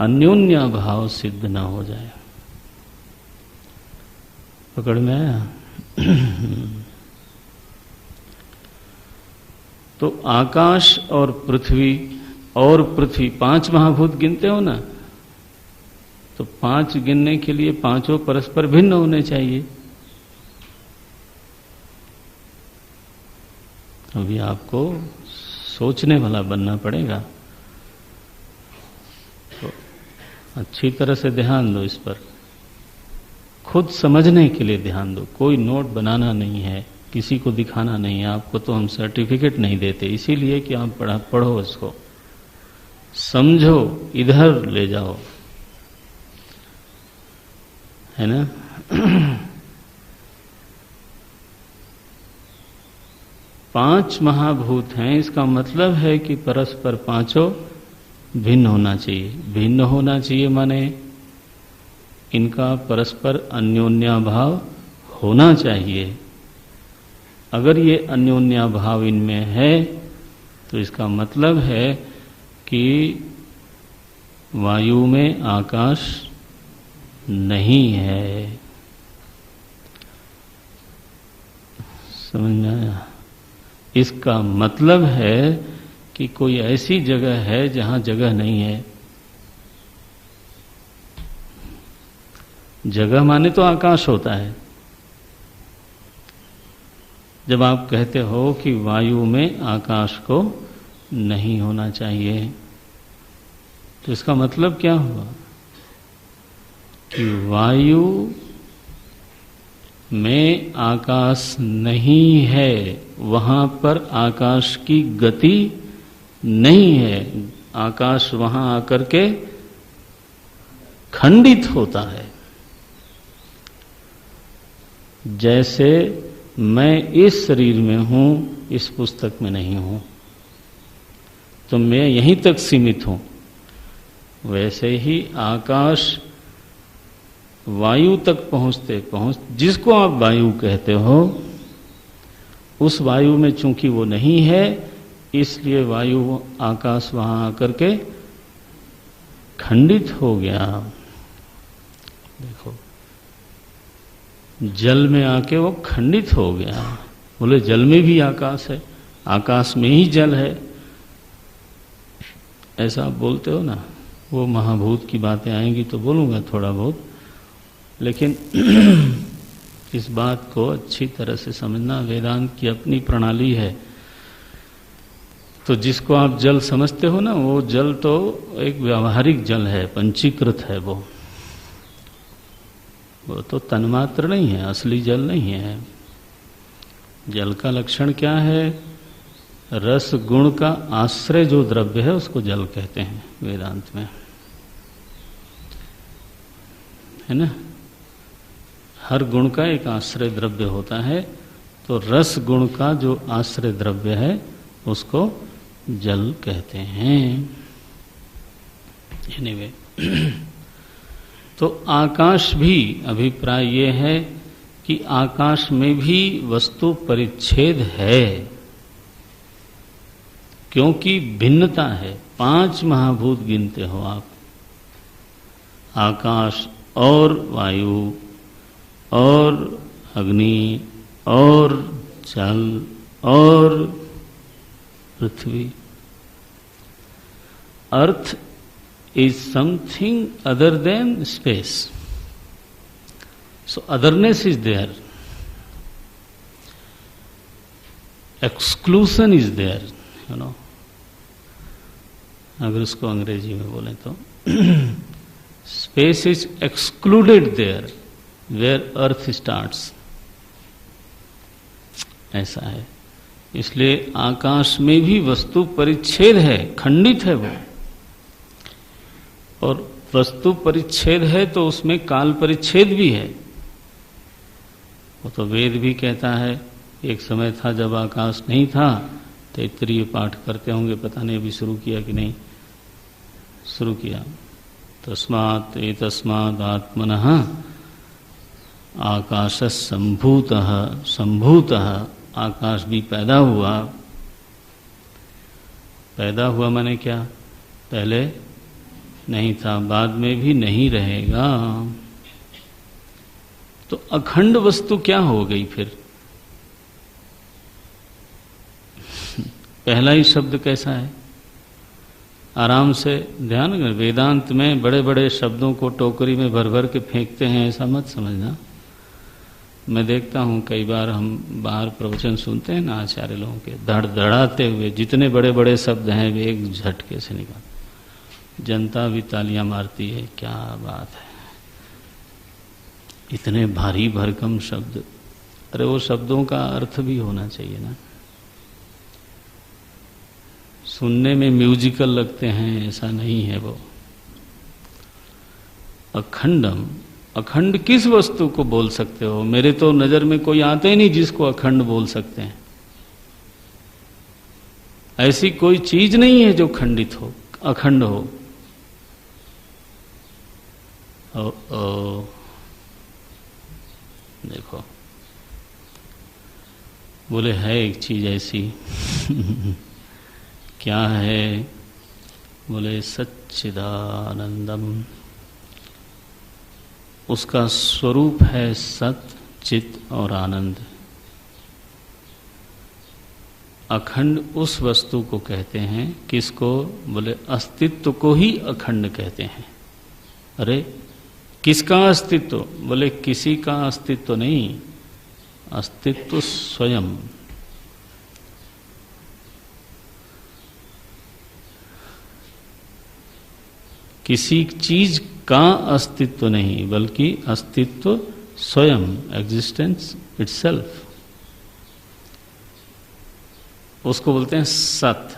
अन्योन्य भाव सिद्ध ना हो जाए। पकड़ में आया? तो आकाश और पृथ्वी 5 महाभूत गिनते हो ना, तो 5 गिनने के लिए पांचों परस्पर भिन्न होने चाहिए। अभी आपको सोचने वाला बनना पड़ेगा, तो अच्छी तरह से ध्यान दो इस पर, खुद समझने के लिए ध्यान दो। कोई नोट बनाना नहीं है, किसी को दिखाना नहीं है। आपको तो हम सर्टिफिकेट नहीं देते इसीलिए कि आप पढ़ो, इसको समझो, इधर ले जाओ, है ना? पांच महाभूत हैं, इसका मतलब है कि परस्पर पांचों भिन्न होना चाहिए। भिन्न होना चाहिए माने इनका परस्पर अन्योन्याभाव होना चाहिए। अगर ये अन्योन्याभाव इनमें है तो इसका मतलब है कि वायु में आकाश नहीं है। समझ में आया? इसका मतलब है कि कोई ऐसी जगह है जहां जगह नहीं है। जगह माने तो आकाश होता है। जब आप कहते हो कि वायु में आकाश को नहीं होना चाहिए, तो इसका मतलब क्या हुआ कि वायु में आकाश नहीं है, वहां पर आकाश की गति नहीं है। आकाश वहां आकर के खंडित होता है। जैसे मैं इस शरीर में हूं, इस पुस्तक में नहीं हूं, तो मैं यहीं तक सीमित हूं, वैसे ही आकाश वायु तक पहुंच जिसको आप वायु कहते हो, उस वायु में चूंकि वो नहीं है, इसलिए वायु आकाश वहां आकर के खंडित हो गया। देखो, जल में आके वो खंडित हो गया। बोले जल में भी आकाश है, आकाश में ही जल है, ऐसा आप बोलते हो ना। वो महाभूत की बातें आएंगी तो बोलूंगा थोड़ा बहुत, लेकिन इस बात को अच्छी तरह से समझना। वेदांत की अपनी प्रणाली है। तो जिसको आप जल समझते हो ना, वो जल तो एक व्यावहारिक जल है, पंचीकृत है। वो तो तन्मात्र नहीं है, असली जल नहीं है। जल का लक्षण क्या है? रस गुण का आश्रय जो द्रव्य है उसको जल कहते हैं वेदांत में, है ना। हर गुण का एक आश्रय द्रव्य होता है, तो रस गुण का जो आश्रय द्रव्य है उसको जल कहते हैं। एनीवे, तो आकाश भी, अभिप्राय ये है कि आकाश में भी वस्तु परिच्छेद है, क्योंकि भिन्नता है। 5 महाभूत गिनते हो आप, आकाश और वायु और अग्नि और जल और पृथ्वी। Earth is something other than space, so otherness is there, exclusion is there, you know. अगर उसको अंग्रेजी में बोले तो space is excluded there where earth starts, ऐसा है। इसलिए आकाश में भी वस्तु परिच्छेद है, खंडित है वो। और वस्तु परिच्छेद है तो उसमें काल परिच्छेद भी है। वो तो वेद भी कहता है, एक समय था जब आकाश नहीं था। तैत्तिरीय पाठ करते होंगे, पता नहीं अभी शुरू किया कि नहीं। शुरू किया। तस्मात् एतस्मात् आत्मनः आकाशः सम्भूतः, सम्भूतः, आकाश भी पैदा हुआ। पैदा हुआ माने क्या? पहले नहीं था, बाद में भी नहीं रहेगा। तो अखंड वस्तु क्या हो गई फिर? पहला ही शब्द कैसा है? आराम से ध्यान कर। वेदांत में बड़े बड़े शब्दों को टोकरी में भर भर के फेंकते हैं, ऐसा मत समझना। मैं देखता हूँ कई बार हम बाहर प्रवचन सुनते हैं ना आचार्य लोगों के, धड़धड़ाते हुए जितने बड़े बड़े शब्द हैं वे एक झटके से निकाल, जनता भी तालियां मारती है। क्या बात है, इतने भारी भरकम शब्द। अरे वो शब्दों का अर्थ भी होना चाहिए ना, सुनने में म्यूजिकल लगते हैं ऐसा नहीं है वो। अखंडम, अखंड किस वस्तु को बोल सकते हो? मेरे तो नजर में कोई आते ही नहीं जिसको अखंड बोल सकते हैं। ऐसी कोई चीज नहीं है जो खंडित हो, अखंड हो। देखो, बोले है एक चीज ऐसी। क्या है? बोले सच्चिदानंदम। उसका स्वरूप है सत, चित और आनंद। अखंड उस वस्तु को कहते हैं, किसको? बोले अस्तित्व को ही अखंड कहते हैं। अरे किसका अस्तित्व? बोले किसी का अस्तित्व नहीं, अस्तित्व स्वयं। किसी चीज का अस्तित्व नहीं, बल्कि अस्तित्व स्वयं, एग्जिस्टेंस इटसेल्फ, उसको बोलते हैं सत।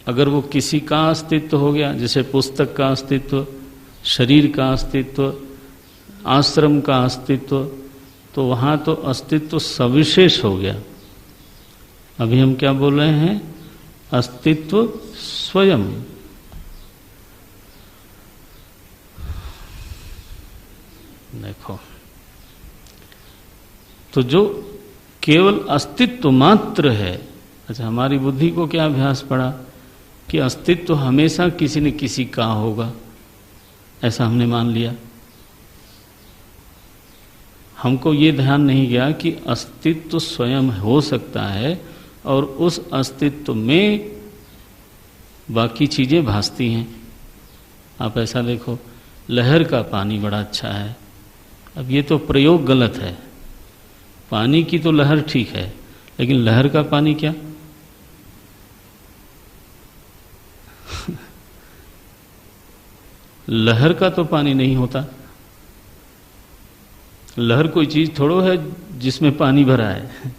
अगर वो किसी का अस्तित्व हो गया, जैसे पुस्तक का अस्तित्व, शरीर का अस्तित्व, आश्रम का अस्तित्व, तो वहां तो अस्तित्व सविशेष हो गया। अभी हम क्या बोल रहे हैं? अस्तित्व स्वयं। देखो, तो जो केवल अस्तित्व मात्र है। अच्छा, हमारी बुद्धि को क्या अभ्यास पड़ा कि अस्तित्व हमेशा किसी न किसी का होगा, ऐसा हमने मान लिया। हमको ये ध्यान नहीं गया कि अस्तित्व स्वयं हो सकता है और उस अस्तित्व में बाकी चीजें भासती हैं। आप ऐसा देखो, लहर का पानी बड़ा अच्छा है। अब ये तो प्रयोग गलत है। पानी की तो लहर ठीक है, लेकिन लहर का पानी क्या? लहर का तो पानी नहीं होता। लहर कोई चीज थोड़ो है जिसमें पानी भरा है।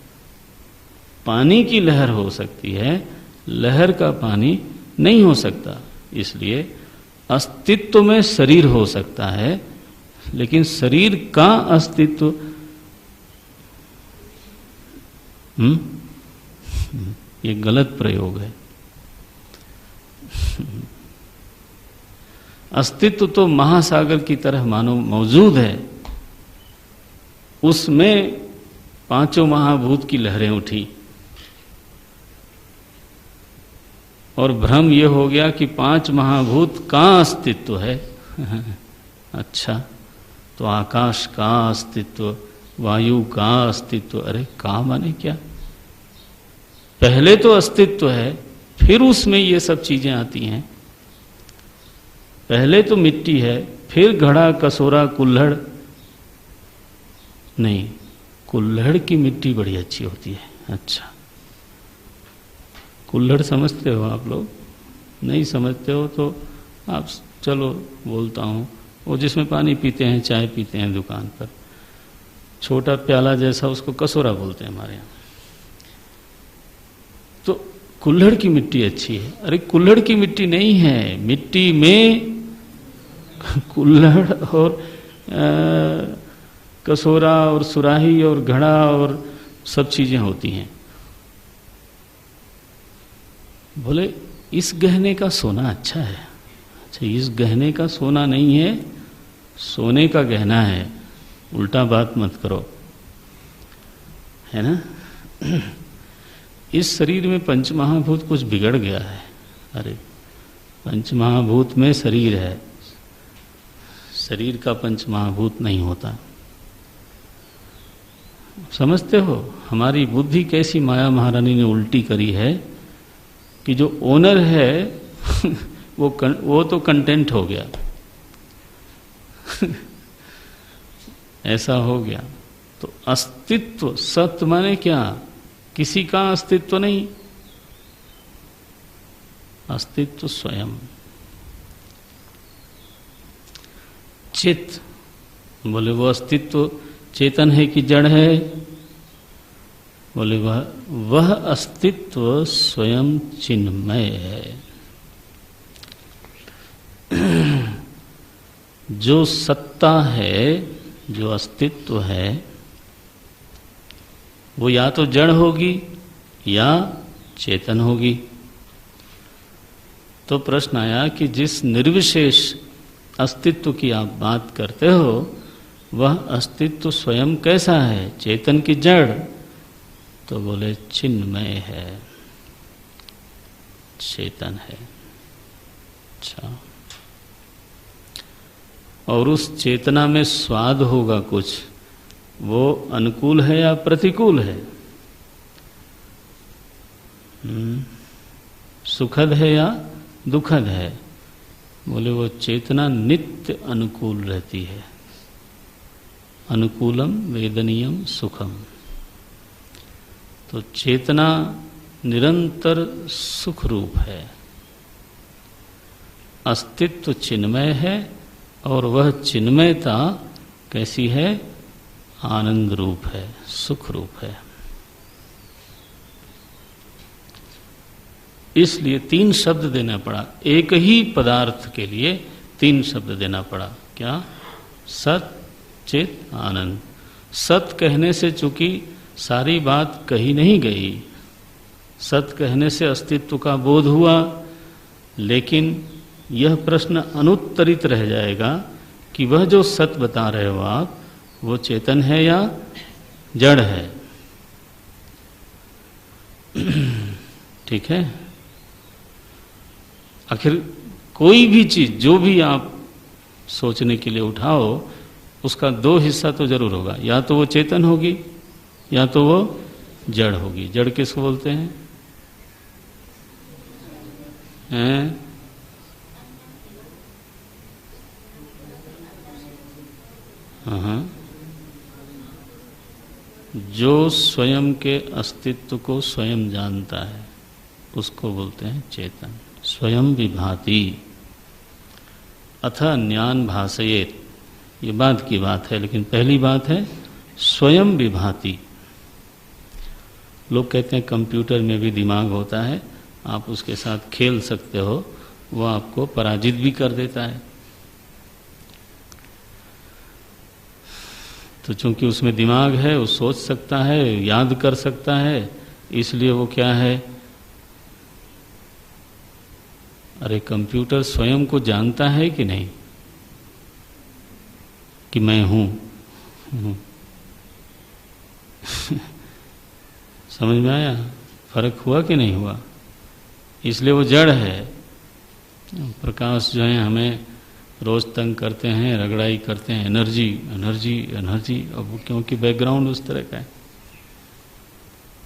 पानी की लहर हो सकती है, लहर का पानी नहीं हो सकता। इसलिए अस्तित्व में शरीर हो सकता है, लेकिन शरीर का अस्तित्व ये गलत प्रयोग है। अस्तित्व तो महासागर की तरह मानो मौजूद है, उसमें पांचों महाभूत की लहरें उठी और भ्रम यह हो गया कि पांच महाभूत का अस्तित्व है। अच्छा, तो आकाश का अस्तित्व, वायु का अस्तित्व। अरे का माने क्या? पहले तो अस्तित्व है, फिर उसमें ये सब चीजें आती हैं। पहले तो मिट्टी है, फिर घड़ा, कसोरा, कुल्हड़। नहीं, कुल्हड़ की मिट्टी बड़ी अच्छी होती है। अच्छा, कुल्हड़ समझते हो आप लोग? नहीं समझते हो तो आप चलो बोलता हूँ, वो जिसमें पानी पीते हैं, चाय पीते हैं दुकान पर, छोटा प्याला जैसा, उसको कसोरा बोलते हैं हमारे यहाँ। तो कुल्हड़ की मिट्टी अच्छी है। अरे कुल्हड़ की मिट्टी नहीं है, मिट्टी में कुल्हड़ और कसोरा और सुराही और घड़ा और सब चीजें होती हैं। बोले इस गहने का सोना अच्छा है। अच्छा, इस गहने का सोना नहीं है, सोने का गहना है। उल्टा बात मत करो, है ना। इस शरीर में पंचमहाभूत कुछ बिगड़ गया है। अरे पंचमहाभूत में शरीर है, शरीर का पंचमहाभूत नहीं होता। समझते हो, हमारी बुद्धि कैसी माया महारानी ने उल्टी करी है कि जो ओनर है वो तो कंटेंट हो गया ऐसा हो गया। तो अस्तित्व, सत्य माने क्या? किसी का अस्तित्व नहीं, अस्तित्व स्वयं। चित, बोले वो अस्तित्व चेतन है कि जड़ है? बोले वह अस्तित्व स्वयं चिन्मय है। जो सत्ता है, जो अस्तित्व है, वो या तो जड़ होगी या चेतन होगी। तो प्रश्न आया कि जिस निर्विशेष अस्तित्व की आप बात करते हो, वह अस्तित्व स्वयं कैसा है? चेतन की जड़? तो बोले चिन्मय है, चेतन है। अच्छा, और उस चेतना में स्वाद होगा कुछ, वो अनुकूल है या प्रतिकूल है? सुखद है या दुखद है? बोले वो चेतना नित्य अनुकूल रहती है। अनुकूलम वेदनीयम सुखम। तो चेतना निरंतर सुख रूप है, अस्तित्व चिन्मय है, और वह चिन्मयता कैसी है? आनंद रूप है, सुख रूप है। इसलिए 3 शब्द देना पड़ा, एक ही पदार्थ के लिए 3 शब्द देना पड़ा। क्या? सत, चित, आनंद। सत कहने से चूंकि सारी बात कही नहीं गई, सत कहने से अस्तित्व का बोध हुआ, लेकिन यह प्रश्न अनुत्तरित रह जाएगा कि वह जो सत बता रहे हो आप, वो चेतन है या जड़ है? ठीक है। आखिर कोई भी चीज जो भी आप सोचने के लिए उठाओ, उसका 2 हिस्सा तो जरूर होगा, या तो वो चेतन होगी या तो वो जड़ होगी। जड़ किसको बोलते हैं? जो स्वयं के अस्तित्व को स्वयं जानता है उसको बोलते हैं चेतन। स्वयं विभाति अथ अन्यान भाषयेत, ये बाद की बात है, लेकिन पहली बात है स्वयं विभाति। लोग कहते हैं कंप्यूटर में भी दिमाग होता है, आप उसके साथ खेल सकते हो, वह आपको पराजित भी कर देता है। तो चूंकि उसमें दिमाग है, वो सोच सकता है, याद कर सकता है, इसलिए वो क्या है? अरे कंप्यूटर स्वयं को जानता है कि नहीं कि मैं हूं? समझ में आया? फर्क हुआ कि नहीं हुआ? इसलिए वो जड़ है। प्रकाश जो है हमें रोज तंग करते हैं, रगड़ाई करते हैं, एनर्जी एनर्जी एनर्जी, अब क्योंकि बैकग्राउंड उस तरह का है।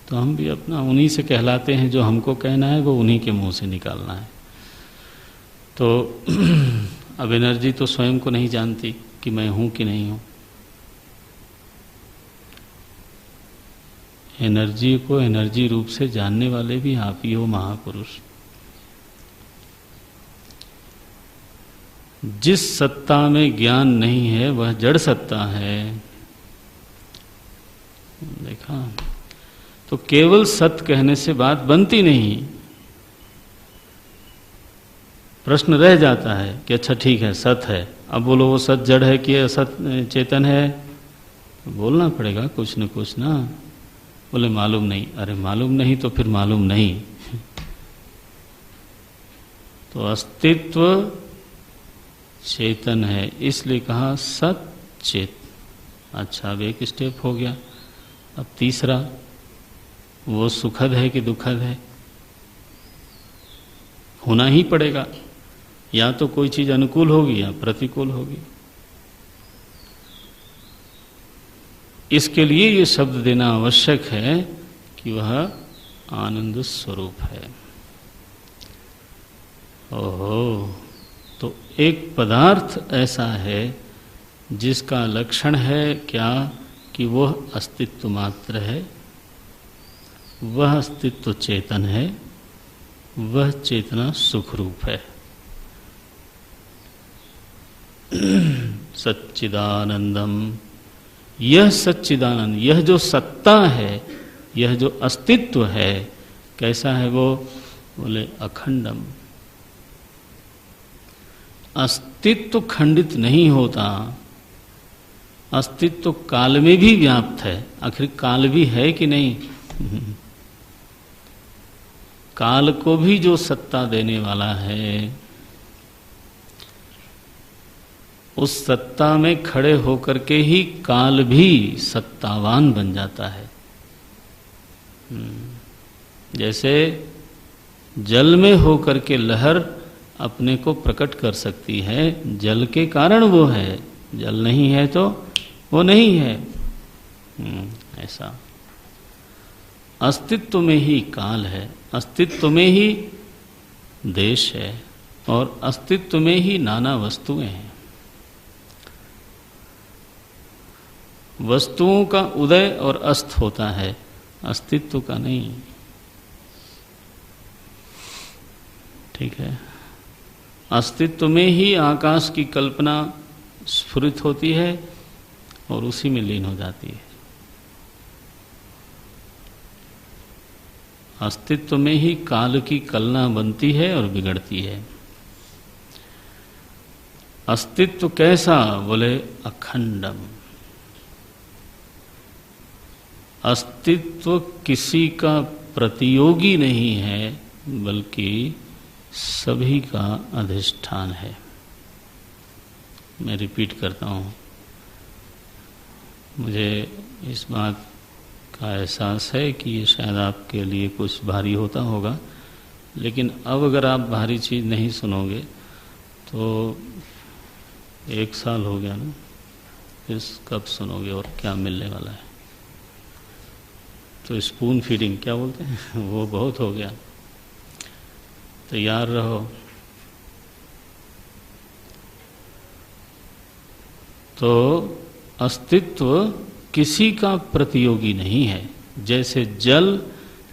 तो हम भी अपना उन्हीं से कहलाते हैं, जो हमको कहना है वो उन्हीं के मुंह से निकालना है। तो अब एनर्जी तो स्वयं को नहीं जानती कि मैं हूं कि नहीं हूं। एनर्जी को एनर्जी रूप से जानने वाले भी आप ही हो, महापुरुष। जिस सत्ता में ज्ञान नहीं है वह जड़ सत्ता है। देखा? तो केवल सत्य कहने से बात बनती नहीं, प्रश्न रह जाता है कि अच्छा ठीक है सत्य है, अब बोलो वो सत्य जड़ है कि सत्य चेतन है? तो बोलना पड़ेगा कुछ न कुछ ना। बोले मालूम नहीं। अरे मालूम नहीं तो फिर मालूम नहीं। तो अस्तित्व चेतन है, इसलिए कहा सत चित। अच्छा, अब एक स्टेप हो गया। अब तीसरा, वो सुखद है कि दुखद है? होना ही पड़ेगा। या तो कोई चीज अनुकूल होगी या प्रतिकूल होगी। इसके लिए ये शब्द देना आवश्यक है कि वह आनंद स्वरूप है। ओहो, तो एक पदार्थ ऐसा है जिसका लक्षण है क्या कि वह अस्तित्व मात्र है, वह अस्तित्व चेतन है, वह चेतना सुख रूप है। सच्चिदानंदम, यह सच्चिदानंद, यह जो सत्ता है, यह जो अस्तित्व है, कैसा है वो? बोले अखंडम। अस्तित्व खंडित नहीं होता, अस्तित्व काल में भी व्याप्त है। आखिर काल भी है कि नहीं? काल को भी जो सत्ता देने वाला है, उस सत्ता में खड़े होकर के ही काल भी सत्तावान बन जाता है। जैसे जल में होकर के लहर अपने को प्रकट कर सकती है, जल के कारण वो है, जल नहीं है तो वो नहीं है। ऐसा अस्तित्व में ही काल है, अस्तित्व में ही देश है, और अस्तित्व में ही नाना वस्तुएं हैं। वस्तुओं का उदय और अस्त होता है, अस्तित्व का नहीं। ठीक है, अस्तित्व में ही आकाश की कल्पना स्फुरित होती है और उसी में लीन हो जाती है। अस्तित्व में ही काल की कलना बनती है और बिगड़ती है। अस्तित्व कैसा? बोले अखंडम। अस्तित्व किसी का प्रतियोगी नहीं है, बल्कि सभी का अधिष्ठान है। मैं रिपीट करता हूँ, मुझे इस बात का एहसास है कि ये शायद आपके लिए कुछ भारी होता होगा, लेकिन अब अगर आप भारी चीज़ नहीं सुनोगे तो 1 साल हो गया ना, फिर कब सुनोगे और क्या मिलने वाला है? तो स्पून फीडिंग क्या बोलते हैं वो बहुत हो गया। तैयार रहो। तो अस्तित्व किसी का प्रतियोगी नहीं है, जैसे जल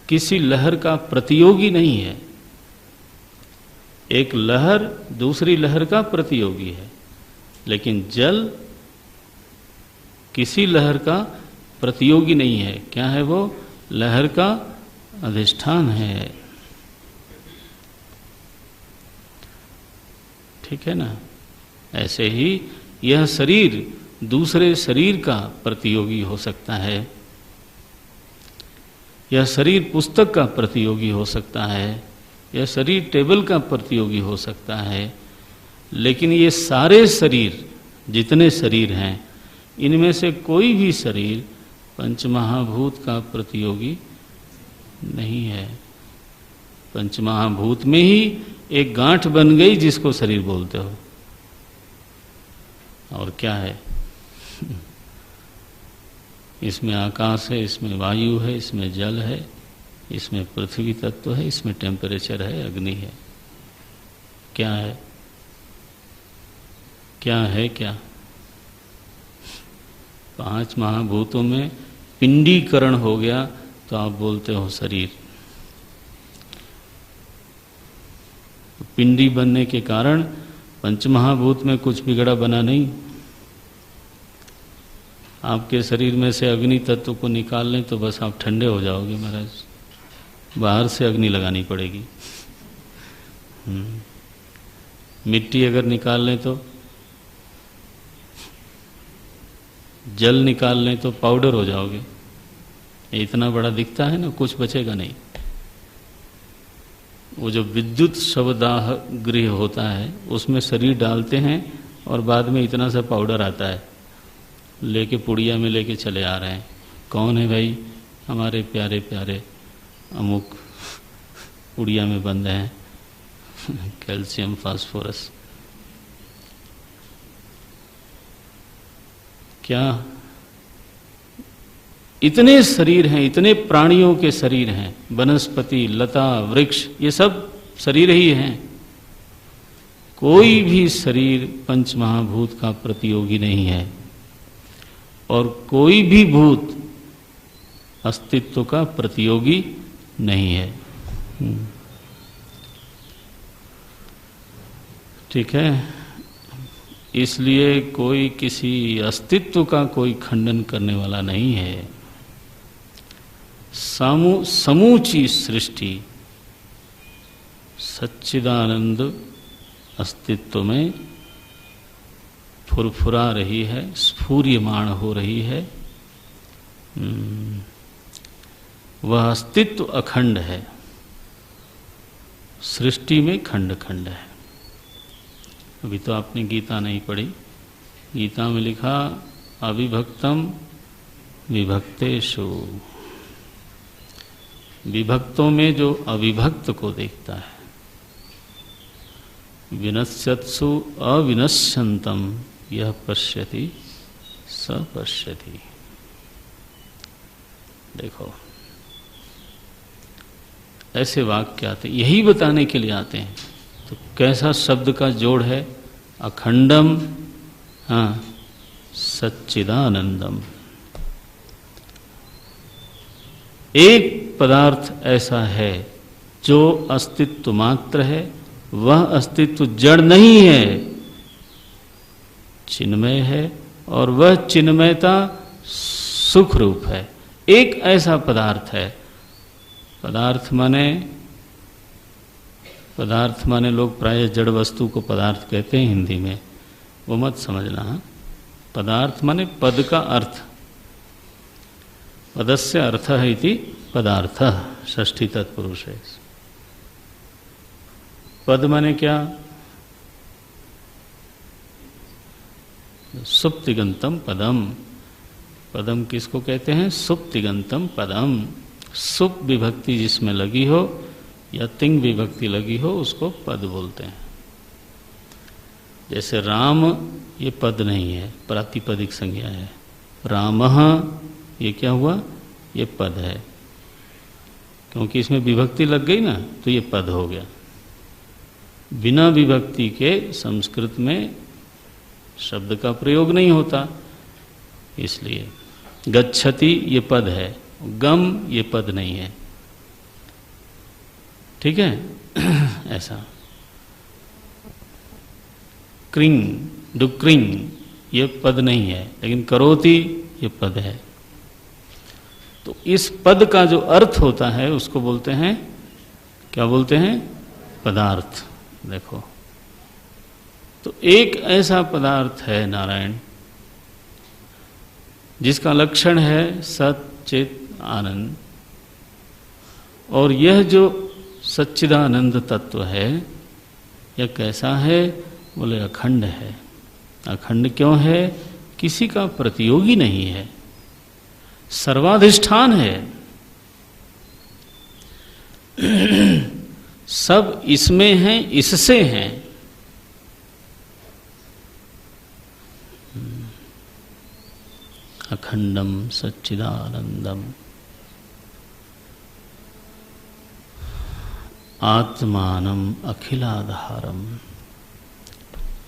किसी लहर का प्रतियोगी नहीं है। एक लहर दूसरी लहर का प्रतियोगी है, लेकिन जल किसी लहर का प्रतियोगी नहीं है। क्या है वो? लहर का अधिष्ठान है। ठीक है ना? ऐसे ही यह शरीर दूसरे शरीर का प्रतियोगी हो सकता है, यह शरीर पुस्तक का प्रतियोगी हो सकता है, यह शरीर टेबल का प्रतियोगी हो सकता है, लेकिन ये सारे शरीर, जितने शरीर हैं, इनमें से कोई भी शरीर पंचमहाभूत का प्रतियोगी नहीं है। पंचमहाभूत में ही एक गांठ बन गई जिसको शरीर बोलते हो। और क्या है? इसमें आकाश है, इसमें वायु है, इसमें जल है, इसमें पृथ्वी तत्व है, इसमें टेम्परेचर है, अग्नि है। क्या है? क्या है? क्या 5 महाभूतों में पिंडीकरण हो गया तो आप बोलते हो शरीर। पिंडी बनने के कारण पंचमहाभूत में कुछ बिगड़ा बना नहीं। आपके शरीर में से अग्नि तत्व को निकाल लें तो बस आप ठंडे हो जाओगे महाराज, बाहर से अग्नि लगानी पड़ेगी। मिट्टी अगर निकाल लें तो, जल निकाल लें तो पाउडर हो जाओगे। इतना बड़ा दिखता है ना, कुछ बचेगा नहीं। वो जो विद्युत शवदाह गृह होता है उसमें शरीर डालते हैं और बाद में इतना सा पाउडर आता है, लेके पुड़िया में लेके चले आ रहे हैं। कौन है भाई? हमारे प्यारे प्यारे अमुक पुड़िया में बंद हैं कैल्शियम फास्फोरस। क्या इतने शरीर हैं, इतने प्राणियों के शरीर हैं, वनस्पति, लता, वृक्ष, ये सब शरीर ही हैं। कोई भी शरीर पंच महाभूत का प्रतियोगी नहीं है और कोई भी भूत अस्तित्व का प्रतियोगी नहीं है। ठीक है, इसलिए कोई किसी अस्तित्व का कोई खंडन करने वाला नहीं है। समूची सृष्टि सच्चिदानंद अस्तित्व में फुरफुरा रही है, स्फूर्यमाण हो रही है। वह अस्तित्व अखंड है, सृष्टि में खंड खंड है। अभी तो आपने गीता नहीं पढ़ी, गीता में लिखा अविभक्तम विभक्तेषु, विभक्तों में जो अविभक्त को देखता है। विनश्यत्सु अविनश्यंतम यह पश्यति स पश्यति। देखो, ऐसे वाक्य आते, यही बताने के लिए आते हैं। तो कैसा शब्द का जोड़ है, अखंडम, हाँ, सच्चिदानंदम। एक पदार्थ ऐसा है जो अस्तित्व मात्र है, वह अस्तित्व जड़ नहीं है, चिन्मय है, और वह चिन्मयता सुख रूप है। एक ऐसा पदार्थ है, पदार्थ माने लोग प्राय जड़ वस्तु को पदार्थ कहते हैं हिंदी में, वो मत समझना। पदार्थ माने पद का अर्थ, पदस्य अर्थः इति पदार्थः, षष्ठी तत्पुरुष है। पद माने क्या? सुप्तिगंतम पदम। पदम किसको कहते हैं? सुप्तिगंतम पदम। सुप विभक्ति जिसमें लगी हो या तिंग विभक्ति लगी हो उसको पद बोलते हैं। जैसे राम, ये पद नहीं है, प्रातिपदिक संज्ञा है। रामः, ये क्या हुआ? ये पद है, क्योंकि इसमें विभक्ति लग गई ना, तो ये पद हो गया। बिना विभक्ति के संस्कृत में शब्द का प्रयोग नहीं होता, इसलिए गच्छति ये पद है, गम ये पद नहीं है। ठीक है ऐसा। क्रिंग, डुक्रिंग ये पद नहीं है, लेकिन करोति ये पद है। तो इस पद का जो अर्थ होता है उसको बोलते हैं, क्या बोलते हैं? पदार्थ। देखो, तो एक ऐसा पदार्थ है नारायण, जिसका लक्षण है सत चित आनंद, और यह जो सच्चिदानंद तत्व है यह कैसा है? बोले अखंड है। अखंड क्यों है? किसी का प्रतियोगी नहीं है, सर्वाधिष्ठान है। सब इसमें हैं, इससे हैं। अखंडम सच्चिदानंदम आत्मानम अखिलाधारम।